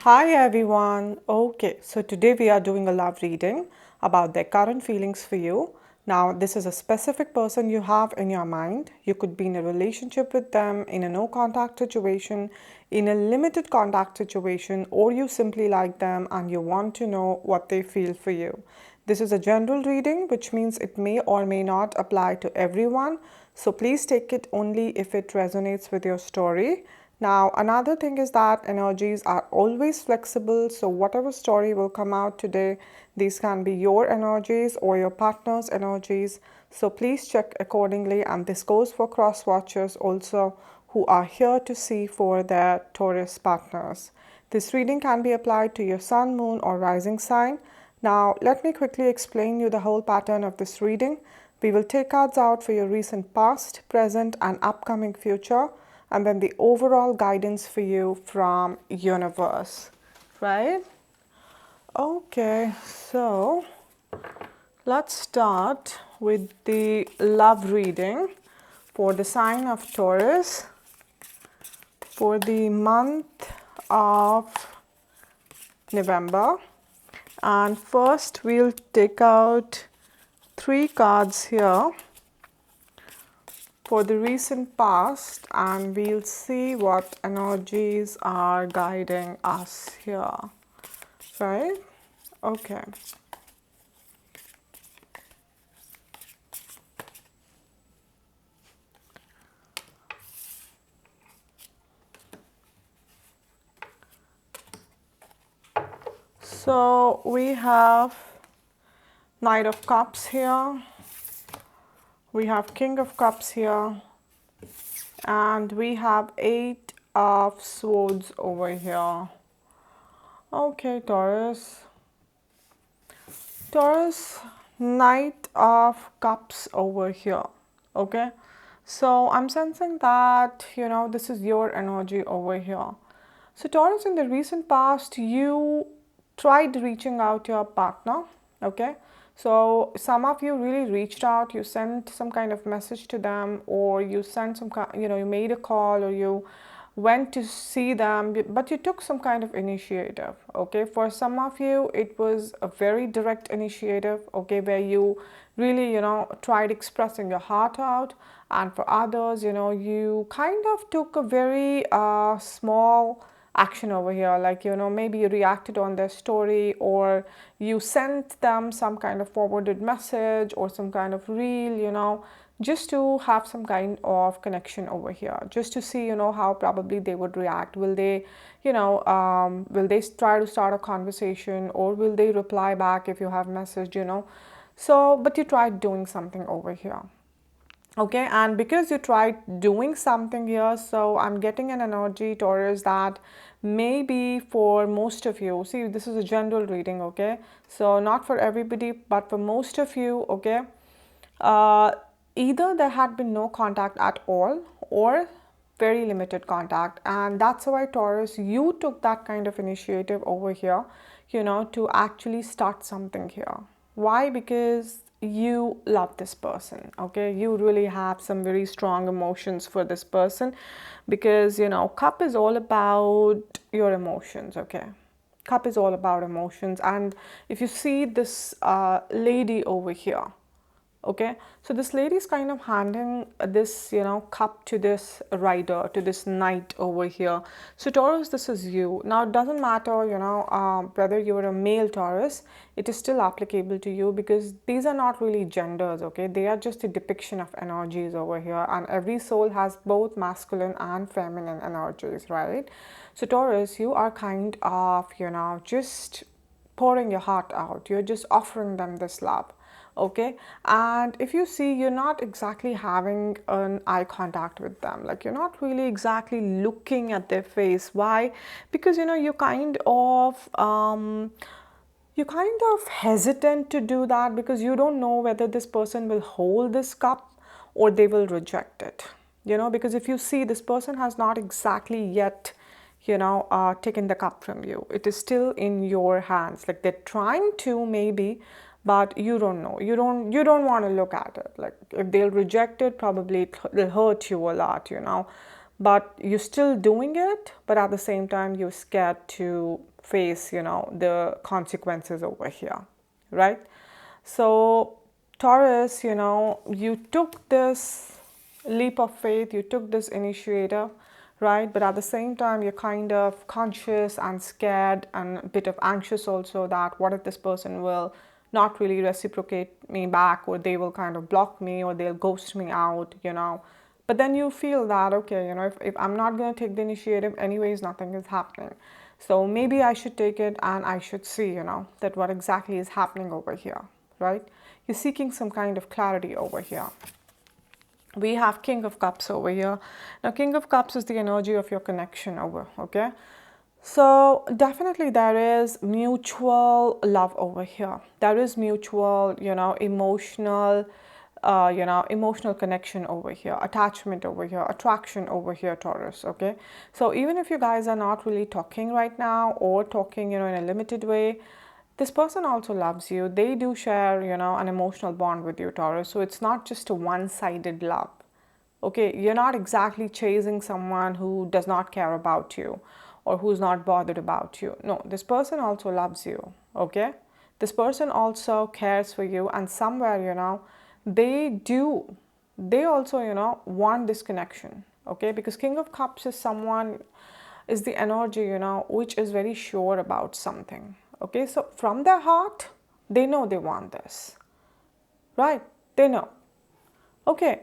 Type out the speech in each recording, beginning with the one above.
Hi everyone. Okay, so today we are doing a love reading about their current feelings for you. Now, this is a specific person you have in your mind. You could be in a relationship with them, in a no contact situation, in a limited contact situation, or you simply like them and you want to know what they feel for you. This is a general reading, which means it may or may not apply to everyone. So please take it only if it resonates with your story. Now, another thing is that energies are always flexible. So, whatever story will come out today, these can be your energies or your partner's energies. So, please check accordingly. And this goes for cross watchers also who are here to see for their Taurus partners. This reading can be applied to your sun, moon, or rising sign. Now, let me quickly explain you the whole pattern of this reading. We will take cards out for your recent past, present, and upcoming future, and then the overall guidance for you from universe, right? Okay, so let's start with the love reading for the sign of Taurus for the month of November. And first we'll take out 3 cards here for the recent past, and we'll see what energies are guiding us here, right? Okay. So we have Knight of Cups here, we have King of Cups here, and we have 8 of Swords over here. Okay, Taurus. Taurus, Knight of Cups over here. Okay, so I'm sensing that this is your energy over here. So Taurus, in the recent past, you tried reaching out to your partner. Okay, so some of you really reached out, you sent some kind of message to them, or you sent some you made a call, or you went to see them, but you took some kind of initiative. Okay, for some of you it was a very direct initiative, okay, where you really tried expressing your heart out. And for others, you kind of took a very small action over here, like maybe you reacted on their story, or you sent them some kind of forwarded message or some kind of reel, just to have some kind of connection over here, just to see how probably they would react. Will they will they try to start a conversation, or will they reply back if you have messaged, so but you tried doing something over here. Okay, and because you tried doing something here, so I'm getting an energy, Taurus, that maybe for most of you, see, this is a general reading, okay, so not for everybody, but for most of you, okay, uh, either there had been no contact at all, or very limited contact, and that's why, Taurus, you took that kind of initiative over here, to actually start something here. Why? Because you love this person, okay, you really have some very strong emotions for this person, because cup is all about your emotions. Okay, cup is all about emotions. And if you see this lady over here, okay, so this lady is kind of handing this cup to this rider, to this knight over here. So Taurus, this is you. Now it doesn't matter whether you're a male Taurus, it is still applicable to you, because these are not really genders, okay, they are just a depiction of energies over here, and every soul has both masculine and feminine energies, right? So Taurus, you are kind of just pouring your heart out, you're just offering them this love. Okay, and if you see, you're not exactly having an eye contact with them, like you're not really exactly looking at their face. Why? Because you're kind of hesitant to do that, because you don't know whether this person will hold this cup or they will reject it, because if you see, this person has not exactly yet taken the cup from you. It is still in your hands, like they're trying to maybe, but you don't know, you don't want to look at it. Like if they'll reject it, probably it'll hurt you a lot, but you're still doing it, but at the same time you're scared to face, the consequences over here, right? So Taurus, you took this leap of faith, you took this initiative, right? But at the same time, you're kind of conscious and scared and a bit of anxious also, that what if this person will not really reciprocate me back, or they will kind of block me, or they'll ghost me out, But then you feel that, okay, if I'm not going to take the initiative, anyways, nothing is happening. So maybe I should take it and I should see, that what exactly is happening over here, right? You're seeking some kind of clarity over here. We have King of Cups over here. Now, King of Cups is the energy of your connection over, okay? So definitely there is mutual love over here. There is mutual, emotional connection over here, attachment over here, attraction over here, Taurus, okay? So even if you guys are not really talking right now, or talking, in a limited way, this person also loves you. They do share, an emotional bond with you, Taurus. So it's not just a one-sided love. Okay, you're not exactly chasing someone who does not care about you, or who's not bothered about you. No, this person also loves you, okay? This person also cares for you, and somewhere, they also, want this connection, okay? Because King of Cups is someone, is the energy, which is very sure about something, okay? So from their heart, they know they want this, right? They know. Okay,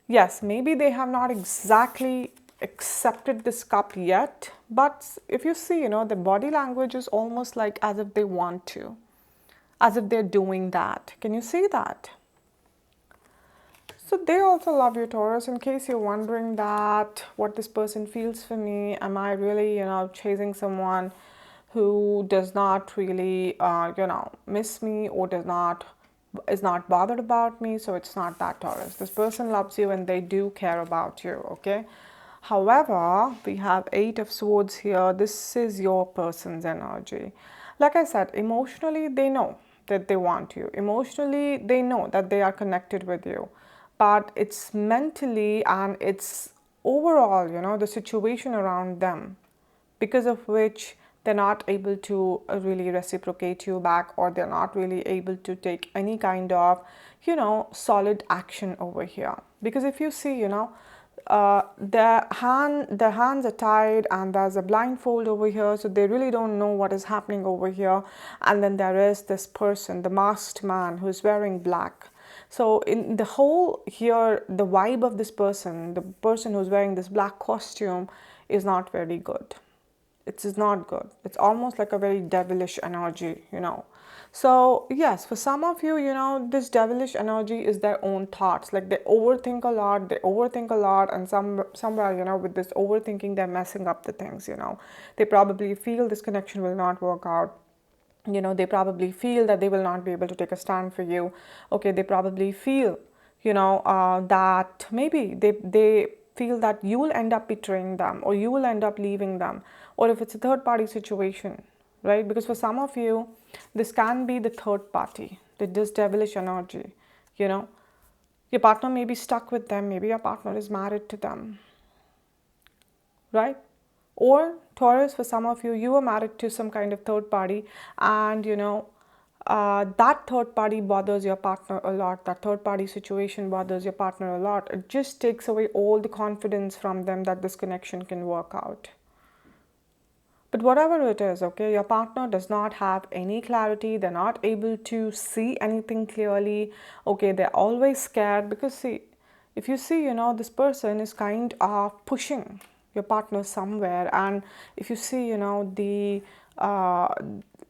yes, maybe they have not exactly accepted this cup yet, but if you see, the body language is almost like as if they want to, as if they're doing that. Can you see that? So they also love you, Taurus. In case you're wondering that what this person feels for me, am I really, chasing someone who does not really, miss me, or is not bothered about me? So it's not that, Taurus. This person loves you and they do care about you, okay? However, we have Eight of Swords here. This is your person's energy. Like I said, emotionally, they know that they want you. Emotionally, they know that they are connected with you. But it's mentally and it's overall, the situation around them, because of which they're not able to really reciprocate you back, or they're not really able to take any kind of, solid action over here. Because if you see, their hands are tied and there's a blindfold over here, so they really don't know what is happening over here. And then there is this person, the masked man, who's wearing black. So in the whole here, the vibe of this person, the person who's wearing this black costume, is not very good. It is not good. It's almost like a very devilish energy, So yes, for some of you, this devilish energy is their own thoughts. Like they overthink a lot, and somewhere, with this overthinking, they're messing up the things, They probably feel this connection will not work out. They probably feel that they will not be able to take a stand for you. Okay, they probably feel, that maybe they feel that you will end up betraying them, or you will end up leaving them, or if it's a third party situation, right? Because for some of you, this can be the third party, this devilish energy, Your partner may be stuck with them, maybe your partner is married to them, right? Or Taurus, for some of you, you are married to some kind of third party, and that third party bothers your partner a lot. That third party situation bothers your partner a lot. It just takes away all the confidence from them that this connection can work out. But whatever it is, okay, your partner does not have any clarity. They're not able to see anything clearly. Okay, they're always scared because, see, if you see, this person is kind of pushing your partner somewhere. And if you see,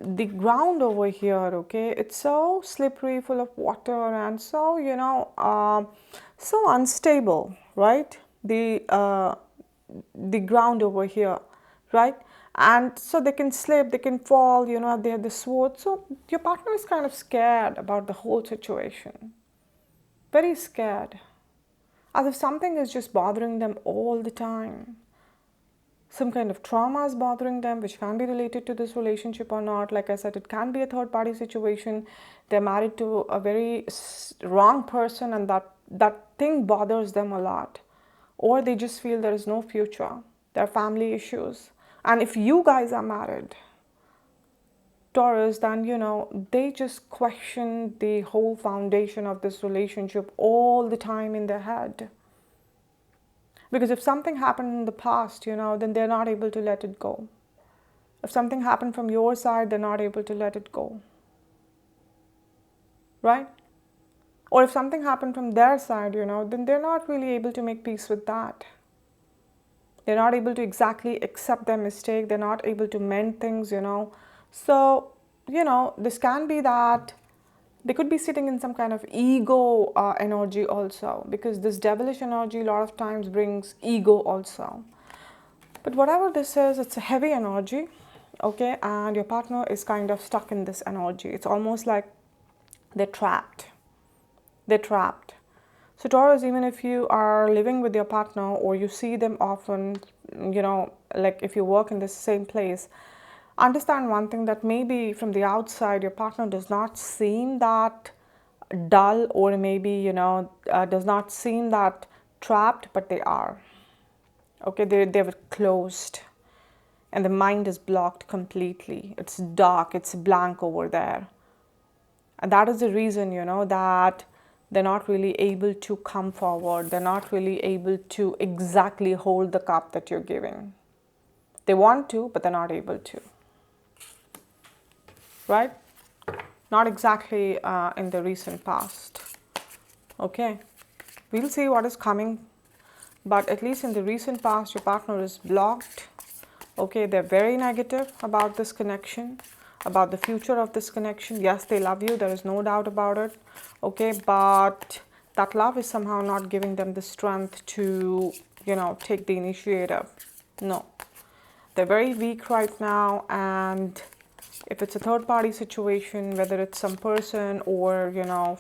the ground over here, okay, it's so slippery, full of water, and so, so unstable, right? The ground over here, right? And so they can slip, they can fall, they have the sword. So your partner is kind of scared about the whole situation. Very scared. As if something is just bothering them all the time. Some kind of trauma is bothering them, which can be related to this relationship or not. Like I said, it can be a third party situation. They're married to a very wrong person, and that thing bothers them a lot. or they just feel there is no future. There are family issues. And if you guys are married, Taurus, then they just question the whole foundation of this relationship all the time in their head. Because if something happened in the past, then they're not able to let it go. If something happened from your side, they're not able to let it go. Right? Or if something happened from their side, then they're not really able to make peace with that. They're not able to exactly accept their mistake. They're not able to mend things, So, this can be that they could be sitting in some kind of ego energy also, because this devilish energy a lot of times brings ego also. But whatever this is, it's a heavy energy, okay? And your partner is kind of stuck in this energy. It's almost like they're trapped. They're trapped. So Taurus, even if you are living with your partner or you see them often, like if you work in the same place, understand one thing, that maybe from the outside your partner does not seem that dull, or maybe, does not seem that trapped, but they are. Okay, they were closed and the mind is blocked completely. It's dark, it's blank over there. And that is the reason, that they're not really able to come forward. They're not really able to exactly hold the cup that you're giving. They want to, but they're not able to. Right? Not exactly in the recent past. Okay? We'll see what is coming. But at least in the recent past, your partner is blocked. Okay? They're very negative about this connection, about the future of this connection. Yes, they love you. There is no doubt about it. Okay? But that love is somehow not giving them the strength to, take the initiative. No. They're very weak right now, and if it's a third party situation, whether it's some person or,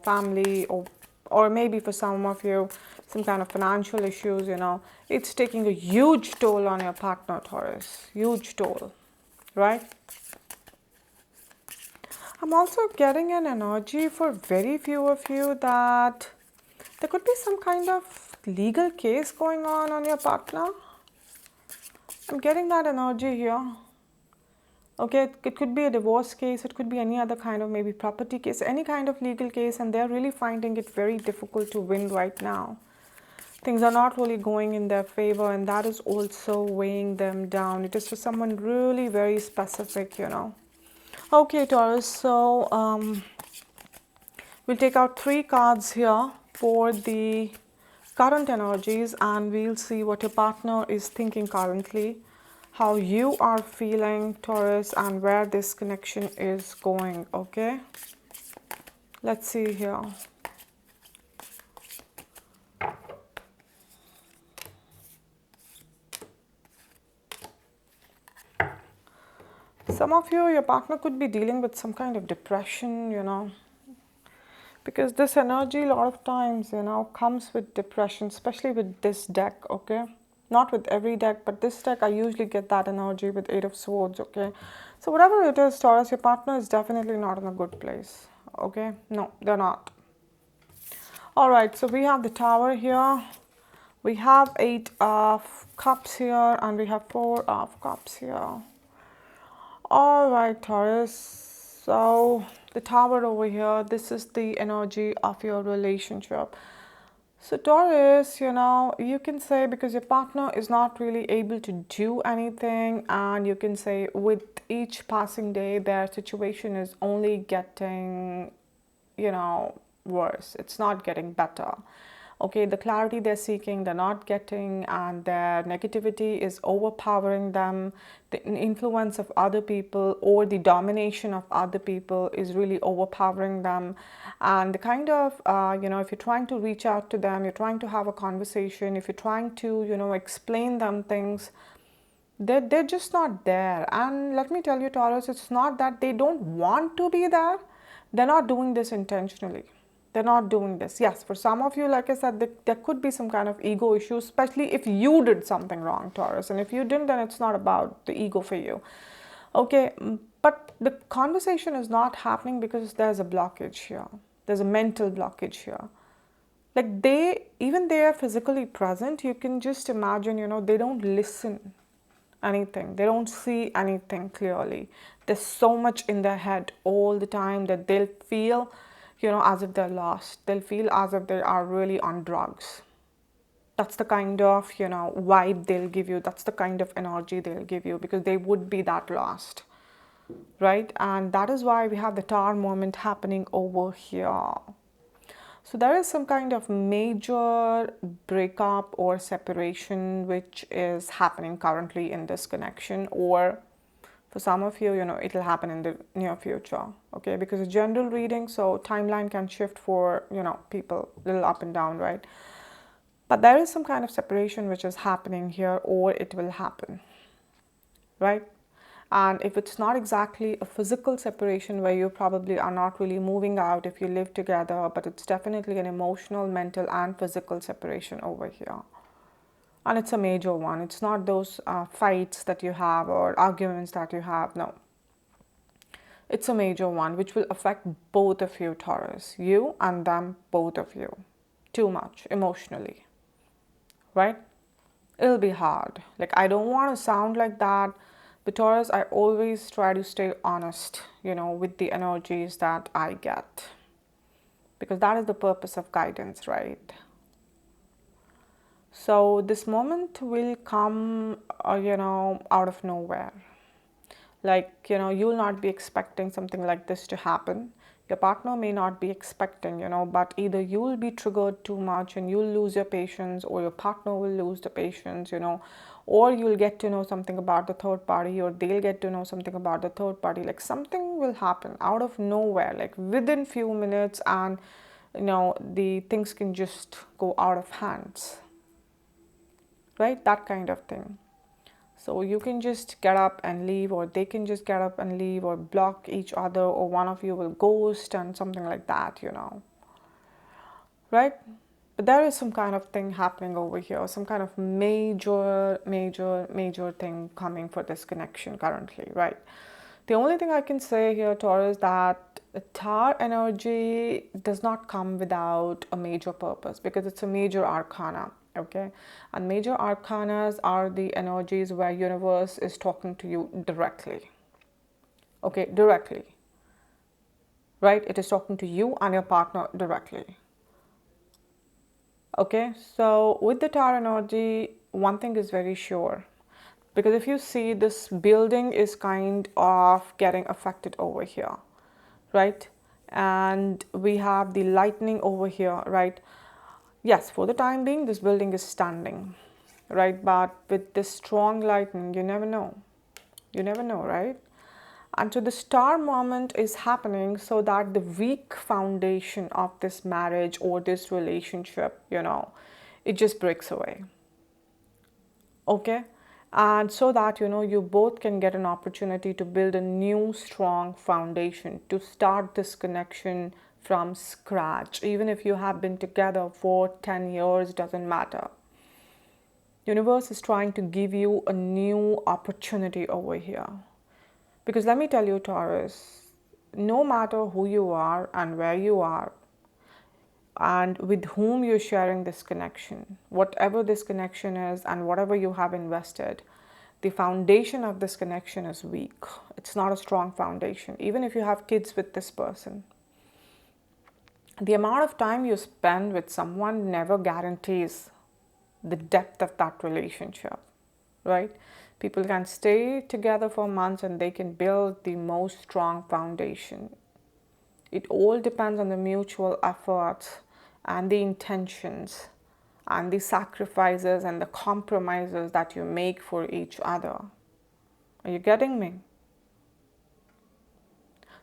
family, or maybe for some of you, some kind of financial issues, it's taking a huge toll on your partner, Taurus. Huge toll, right? I'm also getting an energy for very few of you that there could be some kind of legal case going on your partner. I'm getting that energy here. Okay, it could be a divorce case, it could be any other kind of maybe property case, any kind of legal case, and they're really finding it very difficult to win right now. Things are not really going in their favor, and that is also weighing them down. It is for someone really very specific, Okay, Taurus, so we'll take out 3 cards here for the current energies, and we'll see what your partner is thinking currently, how you are feeling, Taurus, and where this connection is going. Okay, let's see here. Some of you, your partner could be dealing with some kind of depression, because this energy a lot of times, comes with depression, especially with this deck. Okay, not with every deck, but this deck I usually get that energy with 8 of Swords. Okay, so whatever it is, Taurus, your partner is definitely not in a good place. Okay, no, they're not. All right, so we have the Tower here, we have 8 of Cups here, and we have 4 of Cups here. All right, Taurus, so the Tower over here, this is the energy of your relationship. So Taurus, you can say, because your partner is not really able to do anything, and you can say with each passing day, their situation is only getting, worse. It's not getting better. Okay, the clarity they're seeking, they're not getting, and their negativity is overpowering them. The influence of other people or the domination of other people is really overpowering them. And the kind of, if you're trying to reach out to them, you're trying to have a conversation, if you're trying to, explain them things, they're just not there. And let me tell you, Taurus, it's not that they don't want to be there. They're not doing this intentionally. They're not doing this. Yes, for some of you, like I said, there could be some kind of ego issue, especially if you did something wrong, Taurus. And if you didn't, then it's not about the ego for you. Okay, but the conversation is not happening because there's a blockage here. There's a mental blockage here. Like they are physically present, you can just imagine, they don't listen anything, they don't see anything clearly. There's so much in their head all the time that they'll feel, as if they're lost. They'll feel as if they are really on drugs. That's the kind of, vibe they'll give you. That's the kind of energy they'll give you, because they would be that lost, right? And that is why we have the Tower moment happening over here. So there is some kind of major breakup or separation which is happening currently in this connection, or for some of you, it'll happen in the near future, okay? Because a general reading, so timeline can shift for, people a little up and down, right? But there is some kind of separation which is happening here, or it will happen, right? And if it's not exactly a physical separation where you probably are not really moving out if you live together, but it's definitely an emotional, mental, and physical separation over here. And it's a major one. It's not those fights that you have or arguments that you have. No. It's a major one which will affect both of you, Taurus. You and them, both of you. Too much emotionally, right? It'll be hard. Like, I don't want to sound like that, but Taurus, I always try to stay honest, with the energies that I get. Because that is the purpose of guidance, right? So this moment will come, out of nowhere. Like, you'll not be expecting something like this to happen. Your partner may not be expecting, but either you'll be triggered too much and you'll lose your patience, or your partner will lose the patience, or you'll get to know something about the third party, or they'll get to know something about the third party. Like, something will happen out of nowhere, like within few minutes, and, the things can just go out of hands, right? That kind of thing. So you can just get up and leave, or they can just get up and leave, or block each other, or one of you will ghost and something like that, right? But there is some kind of thing happening over here, some kind of major thing coming for this connection currently, right? The only thing I can say here, Taurus, that Tower energy does not come without a major purpose, because it's a major arcana. Okay, and major arcanas are the energies where universe is talking to you directly. Okay, directly, right? It is talking to you and your partner directly. Okay, so with the Tower energy, one thing is very sure, because if you see, this building is kind of getting affected over here, right? And we have the lightning over here, right? Yes, for the time being, this building is standing, right? But with this strong lightning, you never know. You never know, right? And so the star moment is happening so that the weak foundation of this marriage or this relationship, it just breaks away. Okay? And so that, you both can get an opportunity to build a new strong foundation, to start this connection from scratch. Even if you have been together for 10 years, doesn't matter. Universe is trying to give you a new opportunity over here. Because let me tell you, Taurus, no matter who you are and where you are and with whom you're sharing this connection, whatever this connection is and whatever you have invested, the foundation of this connection is weak. It's not a strong foundation, even if you have kids with this person. The amount of time you spend with someone never guarantees the depth of that relationship, right? People can stay together for months and they can build the most strong foundation. It all depends on the mutual efforts and the intentions and the sacrifices and the compromises that you make for each other. Are you getting me?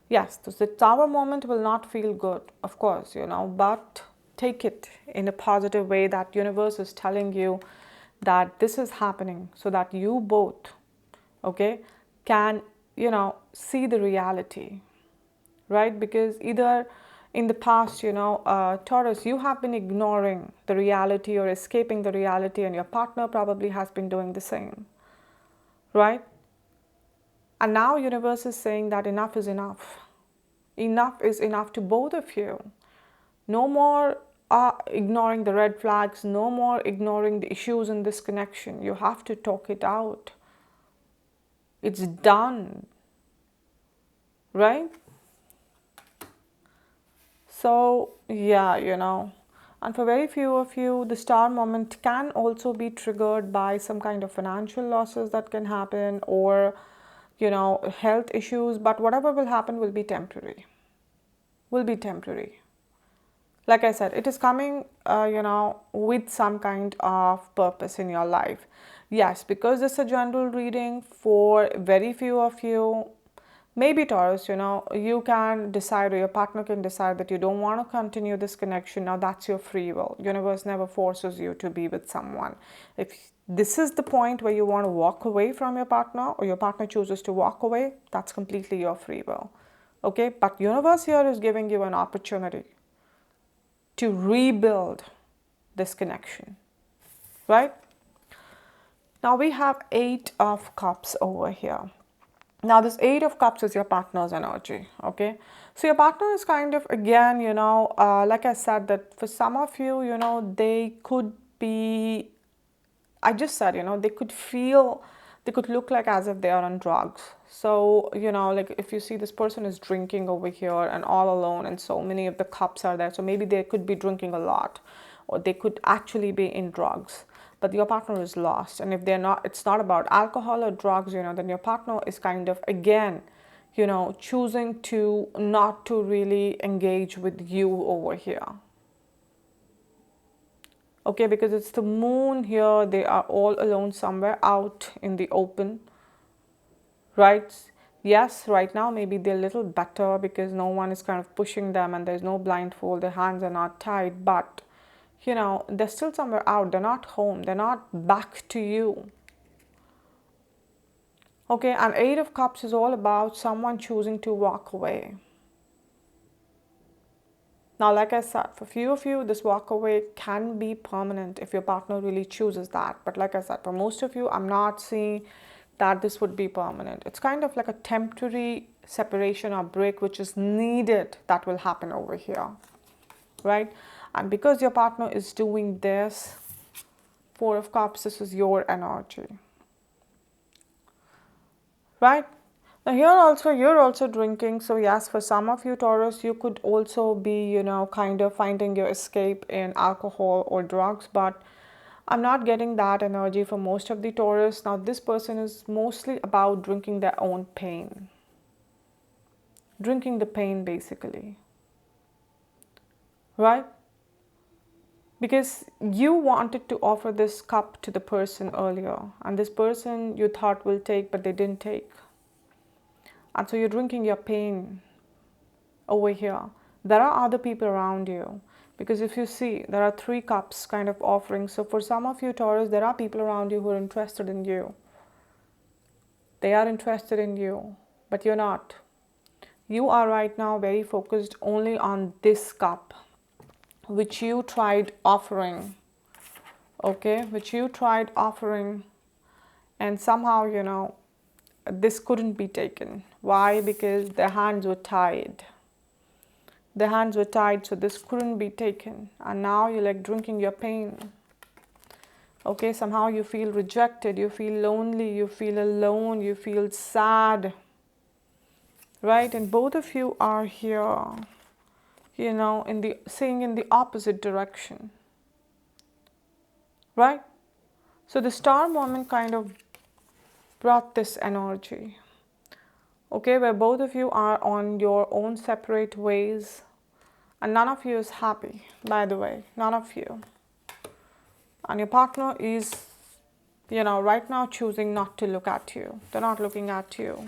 Yes, the Tower moment will not feel good, of course, but take it in a positive way, that universe is telling you that this is happening so that you both, okay, can, see the reality, right? Because either in the past, Taurus, you have been ignoring the reality or escaping the reality, and your partner probably has been doing the same, right? And now universe is saying that enough is enough. Enough is enough to both of you. No more ignoring the red flags, no more ignoring the issues in this connection. You have to talk it out. It's done, right? So, yeah, and for very few of you, the star moment can also be triggered by some kind of financial losses that can happen, or, health issues. But whatever will happen will be temporary. Will be temporary. Like I said, it is coming, with some kind of purpose in your life. Yes, because this is a general reading for very few of you. Maybe Taurus, you can decide, or your partner can decide that you don't want to continue this connection. Now that's your free will. Universe never forces you to be with someone. If this is the point where you want to walk away from your partner, or your partner chooses to walk away, that's completely your free will. Okay, but universe here is giving you an opportunity to rebuild this connection, right? Now we have 8 of Cups over here. Now this 8 of Cups is your partner's energy, okay? So your partner is kind of, again, like I said, that for some of you, they could be, I just said, they could feel, they could look like as if they are on drugs. So, like if you see this person is drinking over here and all alone, and so many of the cups are there. So maybe they could be drinking a lot, or they could actually be in drugs. But your partner is lost. And if they're not, it's not about alcohol or drugs, then your partner is kind of, again, choosing to not to really engage with you over here. Okay, because it's the moon here, they are all alone somewhere out in the open, right? Yes, right now maybe they're a little better because no one is kind of pushing them and there's no blindfold, their hands are not tied, but they're still somewhere out, they're not home, they're not back to you. Okay, and 8 of Cups is all about someone choosing to walk away. Now, like I said, for few of you, this walk away can be permanent if your partner really chooses that. But like I said, for most of you, I'm not seeing that this would be permanent. It's kind of like a temporary separation or break which is needed that will happen over here, right? And because your partner is doing this, 4 of Cups, this is your energy, right? Now here also, you're also drinking. So yes, for some of you Taurus, you could also be, kind of finding your escape in alcohol or drugs. But I'm not getting that energy for most of the Taurus. Now this person is mostly about drinking their own pain. Drinking the pain basically. Right? Because you wanted to offer this cup to the person earlier. And this person you thought will take, but they didn't take. And so you're drinking your pain over here. There are other people around you. Because if you see, there are 3 cups kind of offering. So for some of you Taurus, there are people around you who are interested in you. They are interested in you, but you're not. You are right now very focused only on this cup, which you tried offering. Okay, which you tried offering. And somehow, this couldn't be taken. Why? Because their hands were tied. Their hands were tied, so this couldn't be taken. And now you're like drinking your pain. Okay, somehow you feel rejected, you feel lonely, you feel alone, you feel sad. Right? And both of you are here, saying in the opposite direction. Right? So the star moment kind of brought this energy. Okay, where both of you are on your own separate ways. And none of you is happy, by the way. None of you. And your partner is, right now choosing not to look at you. They're not looking at you.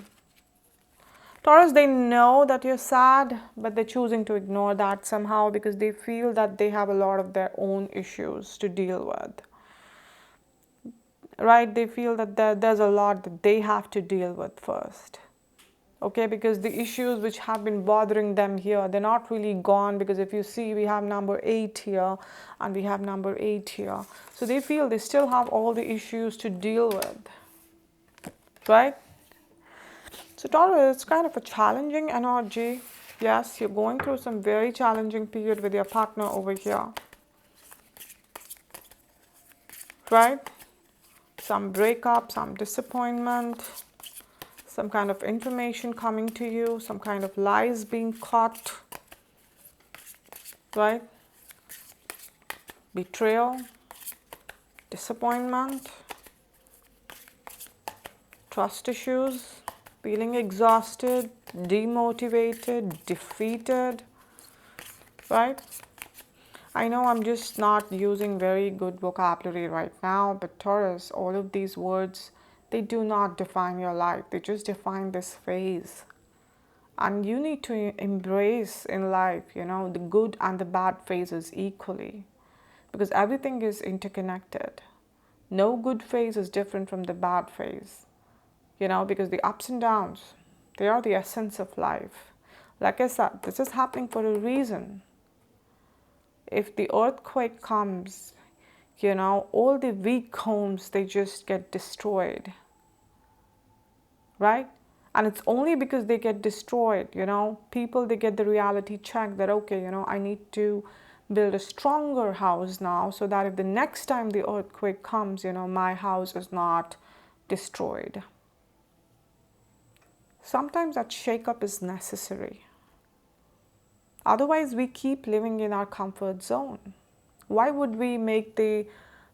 Taurus, they know that you're sad, but they're choosing to ignore that somehow because they feel that they have a lot of their own issues to deal with. Right? They feel that there's a lot that they have to deal with first. Okay, because the issues which have been bothering them here, they're not really gone, because if you see, we have number 8 here and we have number 8 here. So they feel they still have all the issues to deal with, right? So Taurus, it's kind of a challenging energy. Yes, you're going through some very challenging period with your partner over here. right? Some breakup, some disappointment, some kind of information coming to you, some kind of lies being caught, right? Betrayal, disappointment, trust issues, feeling exhausted, demotivated, defeated, right? I know I'm just not using very good vocabulary right now, but Taurus, all of these words, they do not define your life. They just define this phase. And you need to embrace in life, the good and the bad phases equally, because everything is interconnected. No good phase is different from the bad phase, because the ups and downs, they are the essence of life. Like I said, this is happening for a reason. If the earthquake comes, all the weak homes, they just get destroyed, right? And it's only because they get destroyed, people, they get the reality check that, okay, I need to build a stronger house now so that if the next time the earthquake comes, my house is not destroyed. Sometimes that shake-up is necessary. Otherwise, we keep living in our comfort zone. Why would we make the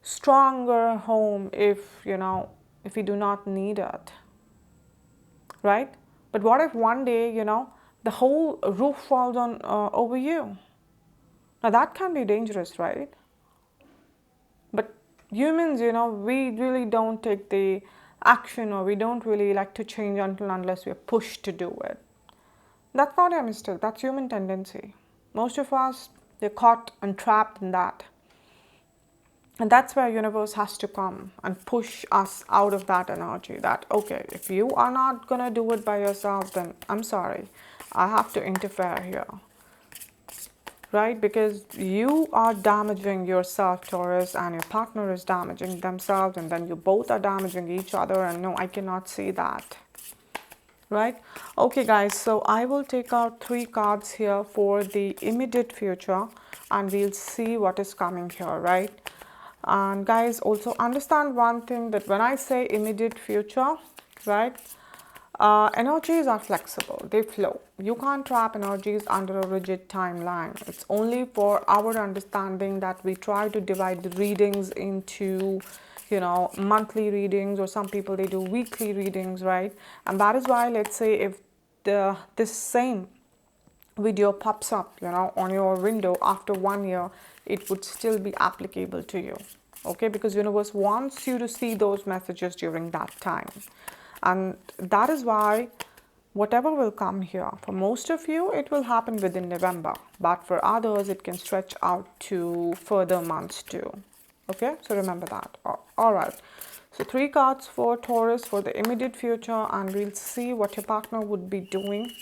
stronger home if we do not need it, right? But what if one day, the whole roof falls on over you? Now that can be dangerous, right? But humans, we really don't take the action, or we don't really like to change until unless we're pushed to do it. That's not a mistake. That's human tendency. Most of us, they're caught and trapped in that. And that's where universe has to come and push us out of that energy. That, okay, if you are not going to do it by yourself, then I'm sorry. I have to interfere here. Right? Because you are damaging yourself, Taurus, and your partner is damaging themselves, and then you both are damaging each other. And no, I cannot see that. Right? Okay, guys, so I will take out 3 cards here for the immediate future, and we'll see what is coming here, right? And guys, also understand one thing, that when I say immediate future, right, energies are flexible, they flow. You can't trap energies under a rigid timeline. It's only for our understanding that we try to divide the readings into monthly readings, or some people, they do weekly readings, right? And that is why, let's say if this same video pops up on your window after 1 year, it would still be applicable to you, okay? Because universe wants you to see those messages during that time. And that is why whatever will come here, for most of you, it will happen within November, but for others, it can stretch out to further months too. Okay, so remember that. All right, so 3 cards for Taurus for the immediate future, and we'll see what your partner would be doing,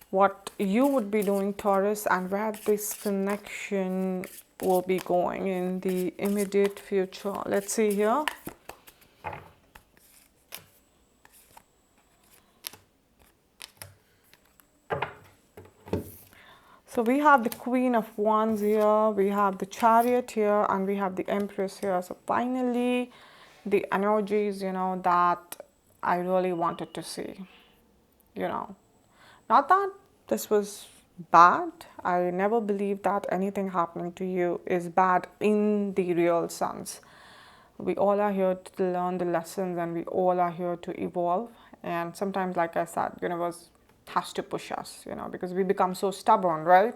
what you would be doing, Taurus, and where this connection will be going in the immediate future. Let's see here. So we have the Queen of Wands here, we have the Chariot here, and we have the Empress here. So finally, the energies, that I really wanted to see. Not that this was bad. I never believed that anything happening to you is bad in the real sense. We all are here to learn the lessons, and we all are here to evolve. And sometimes, like I said, universe has to push us, because we become so stubborn, right?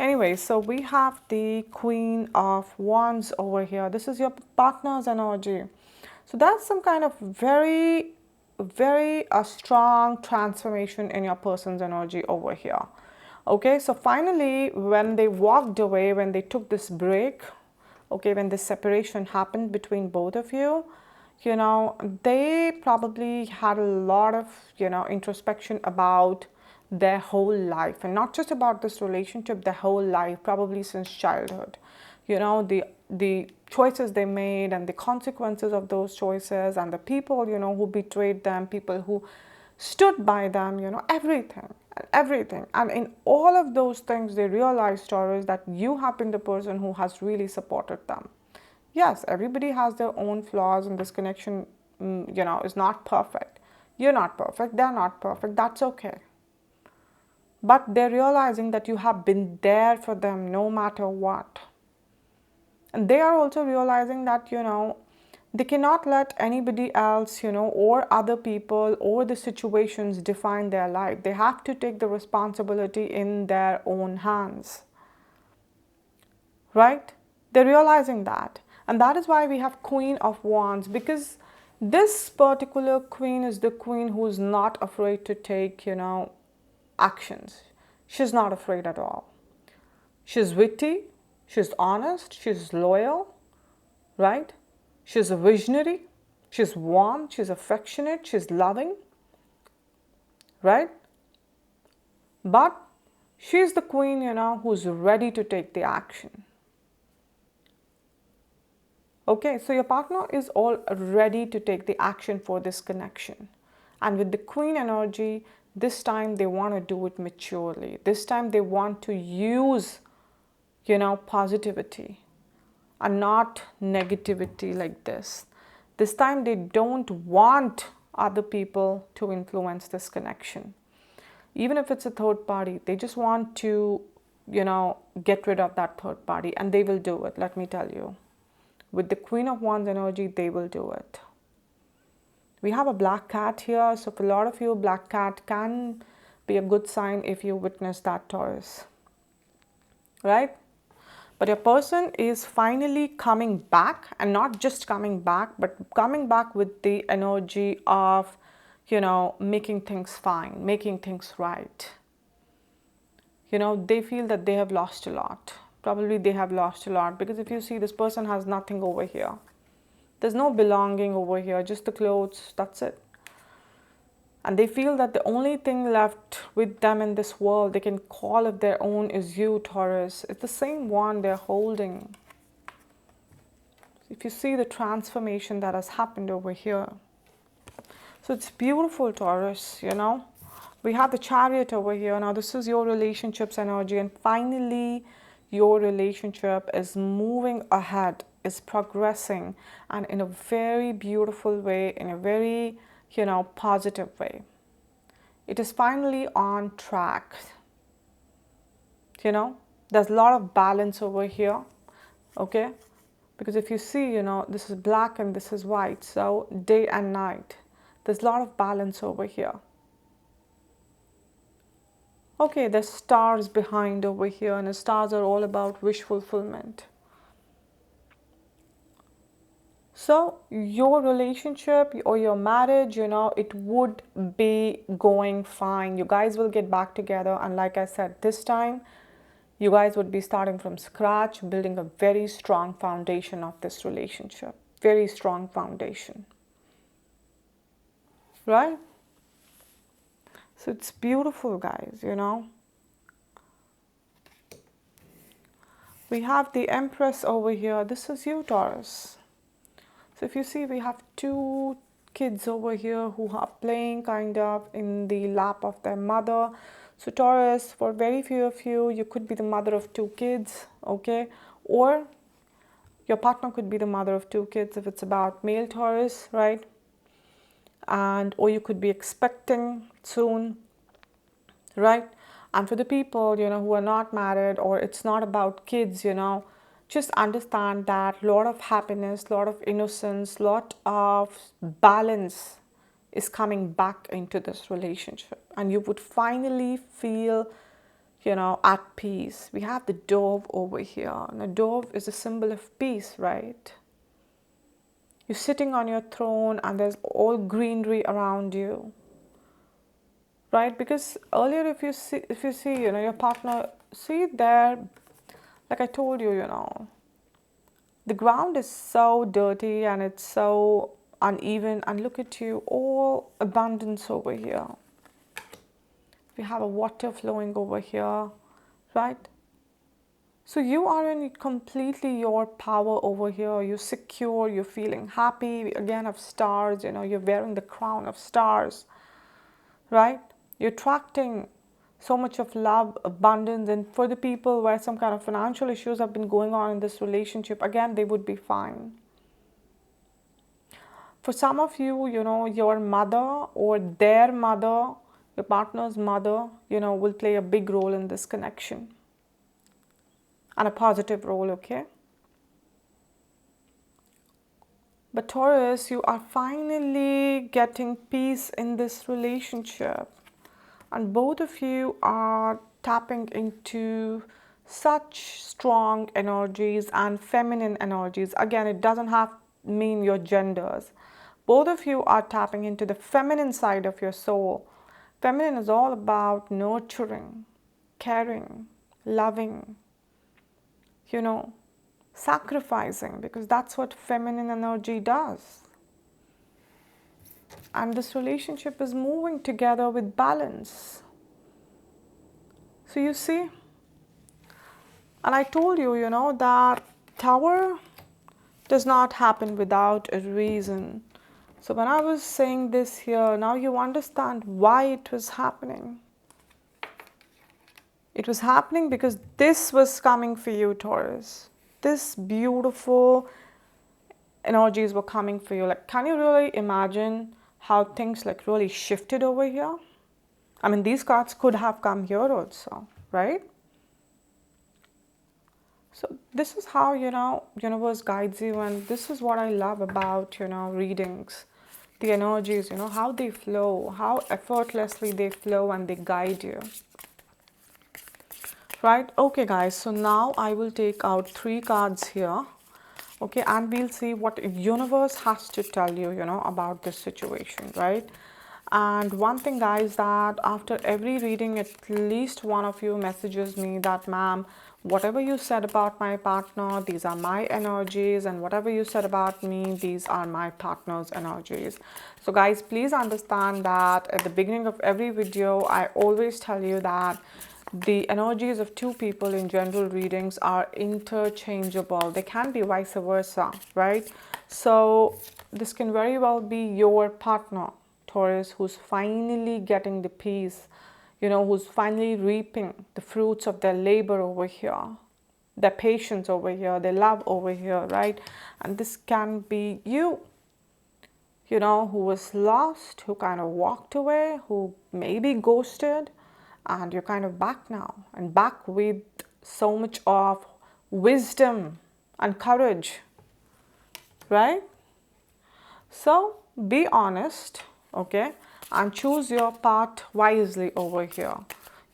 Anyway, so we have the Queen of Wands over here. This is your partner's energy. So that's some kind of very strong transformation in your person's energy over here. Okay, so finally, when they walked away, when they took this break, okay, when this separation happened between both of you, they probably had a lot of, introspection about their whole life, and not just about this relationship, their whole life, probably since childhood. The choices they made, and the consequences of those choices, and the people, who betrayed them, people who stood by them, everything. And in all of those things, they realized, Taurus, that you have been the person who has really supported them. Yes, everybody has their own flaws, and this connection, is not perfect. You're not perfect, they're not perfect, that's okay. But they're realizing that you have been there for them no matter what. And they are also realizing that, they cannot let anybody else, or other people or the situations define their life. They have to take the responsibility in their own hands. Right? They're realizing that. And that is why we have Queen of Wands, because this particular queen is the queen who's not afraid to take, actions. She's not afraid at all. She's witty, she's honest, she's loyal, right? She's a visionary, she's warm, she's affectionate, she's loving, right? But she's the queen, who's ready to take the action. Okay, so your partner is all ready to take the action for this connection. And with the queen energy, this time they want to do it maturely. This time they want to use, positivity and not negativity like this. This time they don't want other people to influence this connection. Even if it's a third party, they just want to, get rid of that third party, and they will do it, let me tell you. With the Queen of Wands energy, they will do it. We have a black cat here, so for a lot of you, black cat can be a good sign if you witness that, Taurus. Right? But your person is finally coming back, and not just coming back, but coming back with the energy of, making things fine, making things right. They feel that they have lost a lot. Probably they have lost a lot, because if you see, this person has nothing over here. There's no belonging over here, just the clothes, that's it. And they feel that the only thing left with them in this world they can call of their own is you, Taurus. It's the same one they're holding. If you see the transformation that has happened over here. So it's beautiful, Taurus, We have the Chariot over here. Now this is your relationship's energy, and finally your relationship is moving ahead, is progressing, and in a very beautiful way, in a very, positive way. It is finally on track. There's a lot of balance over here, okay? Because if you see, this is black and this is white, so day and night. There's a lot of balance over here. Okay, there's stars behind over here, and the stars are all about wish fulfillment. So your relationship or your marriage, it would be going fine. You guys will get back together, and like I said, this time you guys would be starting from scratch, building a very strong foundation of this relationship. Very strong foundation. Right? So it's beautiful, guys, We have the Empress over here. This is you, Taurus. So if you see, we have two kids over here who are playing kind of in the lap of their mother. So Taurus, for very few of you, you could be the mother of two kids, okay? Or your partner could be the mother of two kids if it's about male Taurus, right? Or you could be expecting soon, right? And for the people, who are not married, or it's not about kids, just understand that lot of happiness, lot of innocence, lot of balance is coming back into this relationship, and you would finally feel, at peace. We have the dove over here, and the dove is a symbol of peace, right? You're sitting on your throne, and there's all greenery around you, right? Because earlier, if you see, your partner, see there, like I told you, the ground is so dirty and it's so uneven, and look at you, all abundance over here. We have a water flowing over here, right? So you are in completely your power over here. You're secure, you're feeling happy. We again have stars, you're wearing the crown of stars, right? You're attracting so much of love, abundance. And for the people where some kind of financial issues have been going on in this relationship, again, they would be fine. For some of you, your mother or their mother, your partner's mother, will play a big role in this connection, and a positive role, okay? But Taurus, you are finally getting peace in this relationship. And both of you are tapping into such strong energies and feminine energies. Again, it doesn't have mean your genders. Both of you are tapping into the feminine side of your soul. Feminine is all about nurturing, caring, loving, sacrificing, because that's what feminine energy does. And this relationship is moving together with balance. So you see, and I told you, that Tower does not happen without a reason. So when I was saying this here, now you understand why it was happening. It was happening because this was coming for you, Taurus. This beautiful energies were coming for you. Like, can you really imagine how things like really shifted over here? I mean, these cards could have come here also, right? So this is how, universe guides you, and this is what I love about, readings. The energies, how they flow, how effortlessly they flow and they guide you. Right? Okay, guys, so now I will take out 3 cards here. Okay, and we'll see what universe has to tell you, about this situation, right? And one thing, guys, that after every reading, at least one of you messages me that, ma'am, whatever you said about my partner, these are my energies, and whatever you said about me, these are my partner's energies. So guys, please understand that at the beginning of every video, I always tell you that the energies of 2 people in general readings are interchangeable. They can be vice versa, right? So this can very well be your partner, Taurus, who's finally getting the peace, who's finally reaping the fruits of their labor over here, their patience over here, their love over here, right? And this can be you, who was lost, who kind of walked away, who maybe ghosted, and you're kind of back now, and back with so much of wisdom and courage, right? So be honest, okay, and choose your path wisely over here.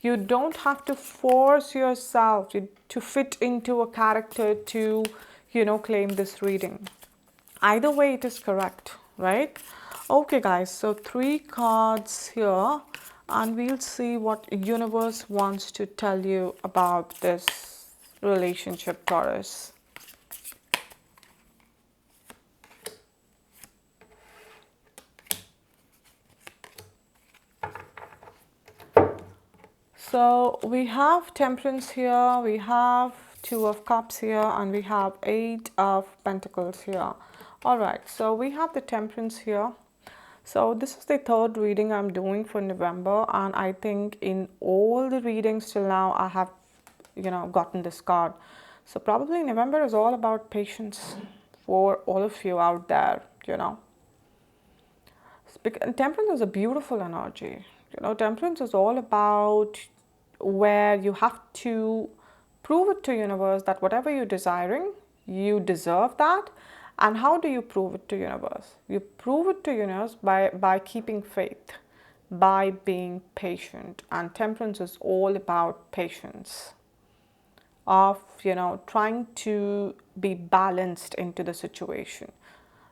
You don't have to force yourself to fit into a character to, claim this reading. Either way, it is correct, right? Okay, guys, so 3 cards here, and we'll see what universe wants to tell you about this relationship, Taurus. So we have Temperance here, we have 2 of Cups here, and we have 8 of Pentacles here. All right, so we have the Temperance here. So this is the 3rd reading I'm doing for November, and I think in all the readings till now I have, gotten this card. So probably November is all about patience for all of you out there, Temperance is a beautiful energy. Temperance is all about where you have to prove it to universe that whatever you're desiring, you deserve that. And how do you prove it to universe? You prove it to universe by keeping faith, by being patient. And temperance is all about patience, of trying to be balanced into the situation,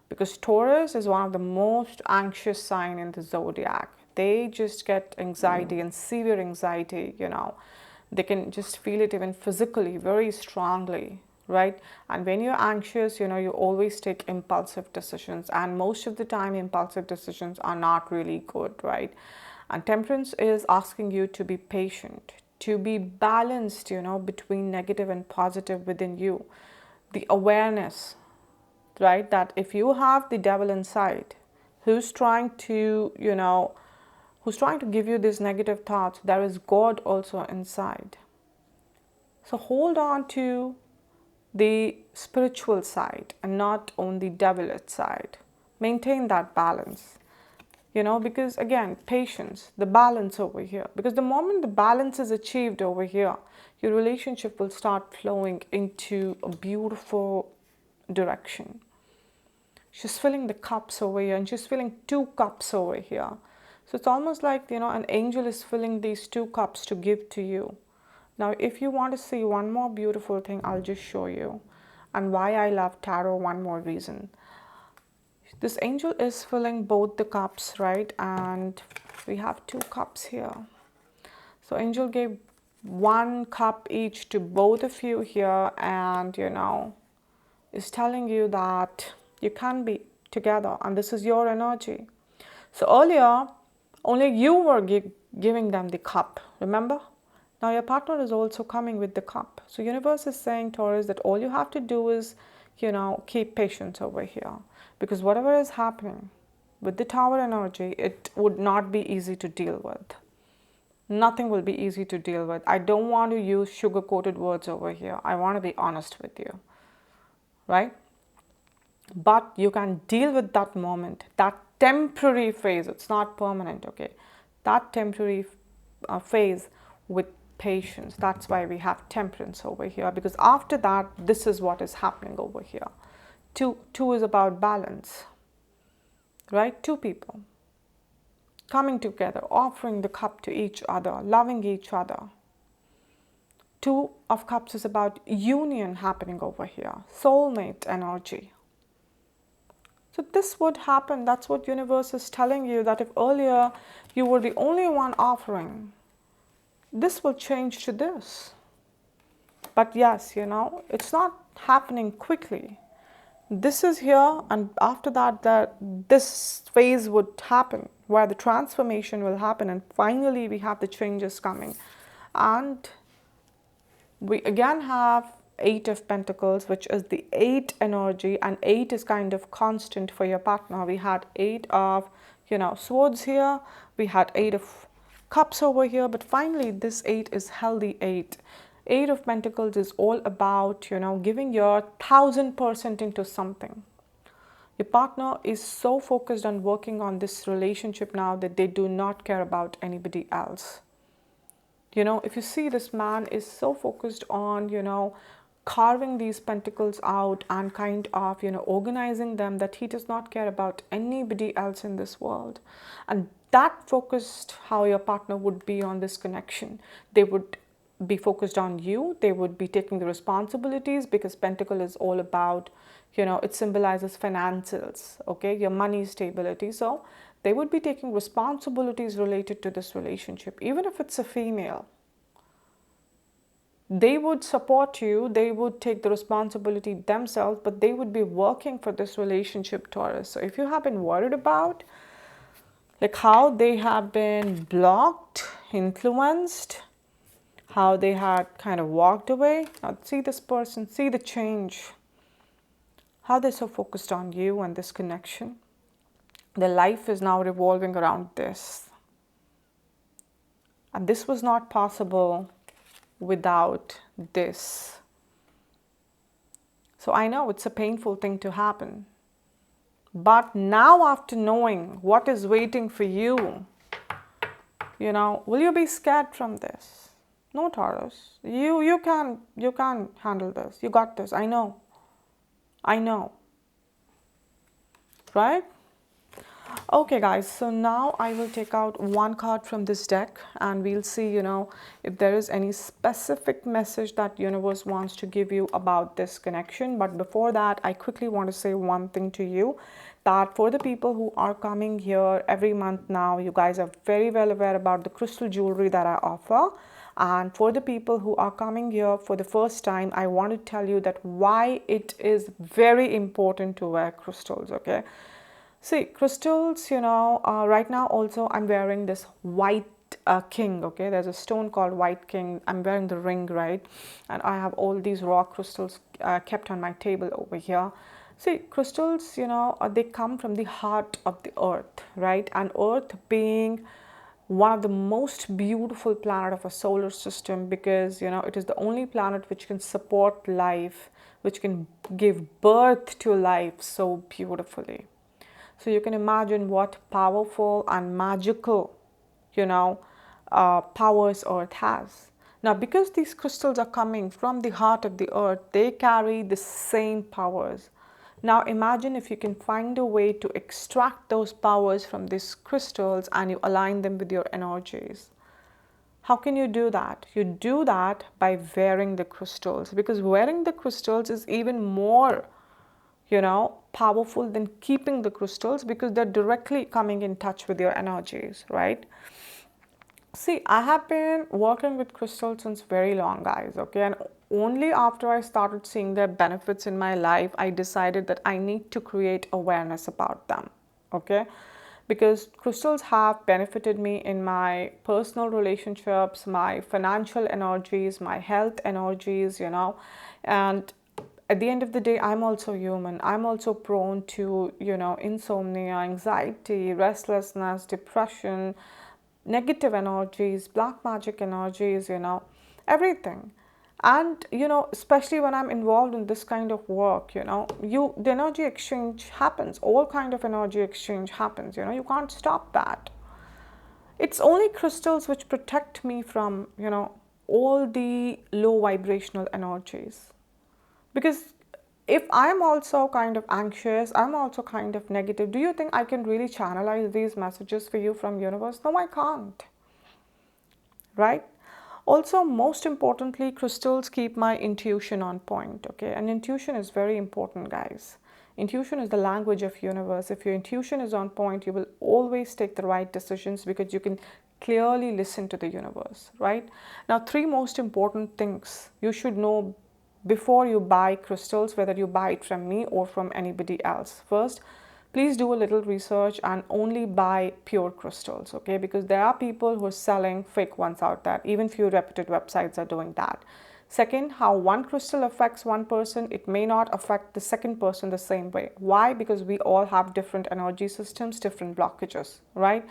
because Taurus is one of the most anxious sign in the zodiac. They just get anxiety and severe anxiety, they can just feel it even physically very strongly, right? And when you're anxious, you always take impulsive decisions, and most of the time impulsive decisions are not really good, right? And Temperance is asking you to be patient, to be balanced, between negative and positive within you. The awareness, right, that if you have the devil inside who's trying to, who's trying to give you these negative thoughts, there is God also inside. So hold on to the spiritual side and not on the devilish side. Maintain that balance. Because again, patience, the balance over here. Because the moment the balance is achieved over here, your relationship will start flowing into a beautiful direction. She's filling the cups over here, and she's filling 2 cups over here. So it's almost like, an angel is filling these 2 cups to give to you. Now, if you want to see one more beautiful thing, I'll just show you. And why I love tarot, one more reason. This angel is filling both the cups, right? And we have 2 cups here. So angel gave 1 cup each to both of you here, and is telling you that you can be together and this is your energy. So earlier, only you were giving them the cup, remember? Now your partner is also coming with the cup. So universe is saying, Taurus, that all you have to do is, keep patience over here. Because whatever is happening with the Tower energy, it would not be easy to deal with. Nothing will be easy to deal with. I don't want to use sugar-coated words over here. I want to be honest with you, right? But you can deal with that moment, that temporary phase. It's not permanent, okay? That temporary phase with patience. That's why we have temperance over here, because after that, this is what is happening over here. Two is about balance, right? 2 people coming together, offering the cup to each other, loving each other. 2 of cups is about union happening over here, soulmate energy. So this would happen. That's what universe is telling you, that if earlier you were the only one offering, this will change to this. But yes, it's not happening quickly. This is here, and after that, this phase would happen where the transformation will happen, and finally we have the changes coming. And we again have 8 of Pentacles, which is the 8 energy, and 8 is kind of constant for your partner. We had 8 of, swords here. We had 8 of cups over here, but finally this 8 is healthy 8. 8 of Pentacles is all about, giving your 1000% into something. Your partner is so focused on working on this relationship now that they do not care about anybody else. If you see, this man is so focused on, carving these pentacles out and kind of, organizing them, that he does not care about anybody else in this world. And that focused how your partner would be on this connection. They would be focused on you. They would be taking the responsibilities, because pentacle is all about, it symbolizes finances, okay, your money stability. So they would be taking responsibilities related to this relationship. Even if it's a female, they would support you, they would take the responsibility themselves, but they would be working for this relationship, Taurus. So if you have been worried about like how they have been blocked, influenced, how they had kind of walked away, now see this person, see the change, how they're so focused on you and this connection. Their life is now revolving around this. And this was not possible without this. So I know it's a painful thing to happen. But now, after knowing what is waiting for you, will you be scared from this? No, Taurus. You can handle this. You got this. I know. Right? Okay guys, so now I will take out 1 card from this deck, and we'll see, if there is any specific message that universe wants to give you about this connection. But before that, I quickly want to say one thing to you, that for the people who are coming here every month now, you guys are very well aware about the crystal jewelry that I offer. And for the people who are coming here for the first time, I want to tell you that why it is very important to wear crystals, okay? See, crystals, right now also I'm wearing this white king, okay? There's a stone called white king. I'm wearing the ring, right? And I have all these raw crystals kept on my table over here. See, crystals, they come from the heart of the earth, right? And earth being one of the most beautiful planet of a solar system, because it is the only planet which can support life, which can give birth to life so beautifully. So you can imagine what powerful and magical, powers Earth has. Now, because these crystals are coming from the heart of the Earth, they carry the same powers. Now, imagine if you can find a way to extract those powers from these crystals and you align them with your energies. How can you do that? You do that by wearing the crystals, because wearing the crystals is even more powerful than keeping the crystals, because they're directly coming in touch with your energies, right? See, I have been working with crystals since very long, guys, okay? And only after I started seeing their benefits in my life, I decided that I need to create awareness about them, okay? Because crystals have benefited me in my personal relationships, my financial energies, my health energies, and at the end of the day, I'm also human. I'm also prone to, insomnia, anxiety, restlessness, depression, negative energies, black magic energies, everything. And, especially when I'm involved in this kind of work, the energy exchange happens. All kind of energy exchange happens, you can't stop that. It's only crystals which protect me from, all the low vibrational energies. Because if I'm also kind of anxious, I'm also kind of negative, do you think I can really channelize these messages for you from universe? No, I can't. Right? Also, most importantly, crystals keep my intuition on point, okay? And intuition is very important, guys. Intuition is the language of universe. If your intuition is on point, you will always take the right decisions, because you can clearly listen to the universe, right? Now, three most important things you should know before you buy crystals, whether you buy it from me or from anybody else. First, please do a little research and only buy pure crystals, okay? Because there are people who are selling fake ones out there. Even few reputed websites are doing that. Second, how one crystal affects one person, it may not affect the second person the same way. Why? Because we all have different energy systems, different blockages, right?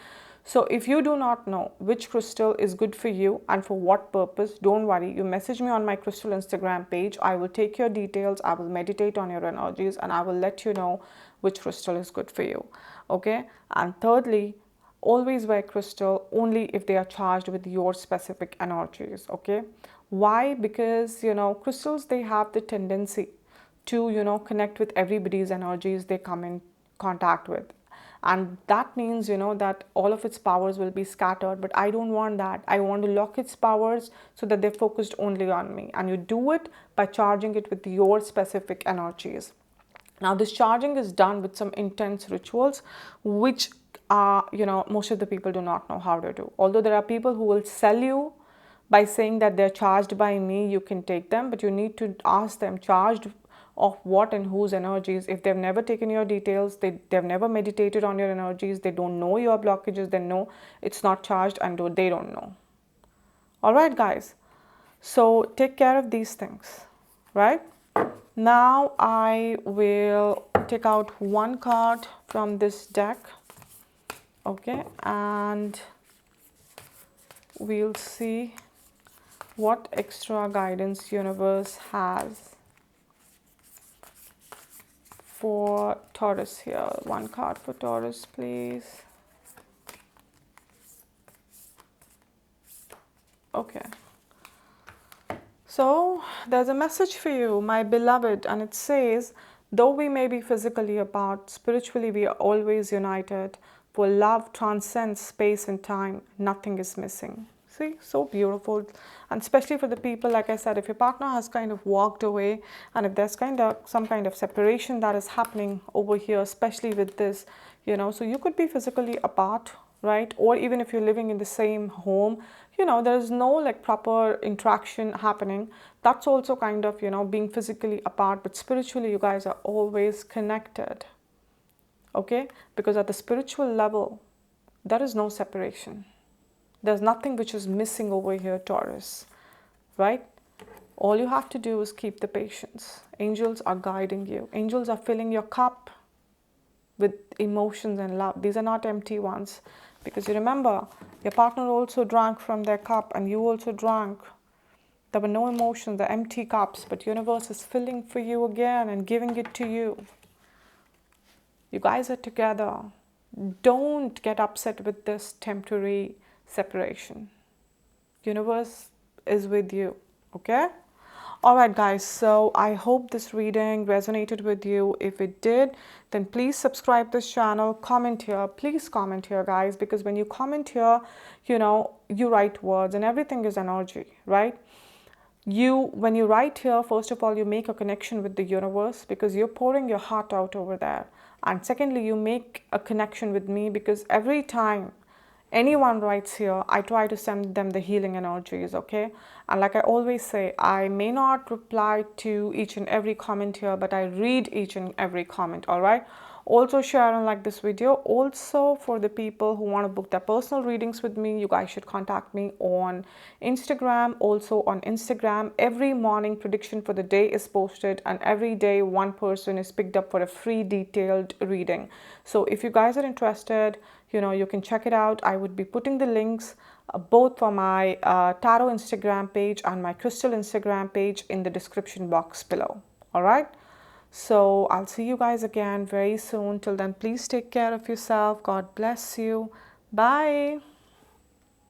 So if you do not know which crystal is good for you and for what purpose, don't worry. You message me on my crystal Instagram page. I will take your details. I will meditate on your energies and I will let you know which crystal is good for you. Okay. And thirdly, always wear crystal only if they are charged with your specific energies. Okay. Why? Because, crystals, they have the tendency to, connect with everybody's energies they come in contact with. And that means, that all of its powers will be scattered, but I don't want that. I want to lock its powers so that they're focused only on me. And you do it by charging it with your specific energies. Now, this charging is done with some intense rituals, which most of the people do not know how to do. Although there are people who will sell you by saying that they're charged by me, you can take them, but you need to ask them charged of what and whose energies. If they've never taken your details, they've never meditated on your energies, they don't know your blockages, then no, it's not charged, and they don't know. All right, guys. So take care of these things, right? Now I will take out one card from this deck, okay, and we'll see what extra guidance universe has for Taurus here. One card for Taurus, please. Okay. So there's a message for you, my beloved, and it says, though we may be physically apart, spiritually we are always united. For love transcends space and time, nothing is missing. See, so beautiful. And especially for the people, like I said, if your partner has kind of walked away, and if there's kind of some kind of separation that is happening over here, especially with this, so you could be physically apart, right? Or even if you're living in the same home, there's no like proper interaction happening. That's also kind of, being physically apart, but spiritually you guys are always connected, okay? Because at the spiritual level, there is no separation. There's nothing which is missing over here, Taurus, right? All you have to do is keep the patience. Angels are guiding you. Angels are filling your cup with emotions and love. These are not empty ones. Because you remember, your partner also drank from their cup and you also drank. There were no emotions, the empty cups, but universe is filling for you again and giving it to you. You guys are together. Don't get upset with this temporary separation. Universe is with you, okay? All right, guys, so I hope this reading resonated with you. If it did, then please subscribe this channel, comment here. Please comment here, guys, because when you comment here, you write words and everything is energy, right? When you write here, first of all, you make a connection with the universe because you're pouring your heart out over there. And secondly, you make a connection with me because every time anyone writes here, I try to send them the healing energies, okay? And like I always say, I may not reply to each and every comment here, but I read each and every comment, all right? Also share and like this video. Also, for the people who want to book their personal readings with me, you guys should contact me on Instagram. Also on Instagram, every morning prediction for the day is posted and every day one person is picked up for a free detailed reading. So if you guys are interested, you can check it out. I would be putting the links both for my tarot Instagram page and my crystal Instagram page in the description box below. All right. So I'll see you guys again very soon. Till then, please take care of yourself. God bless you. Bye.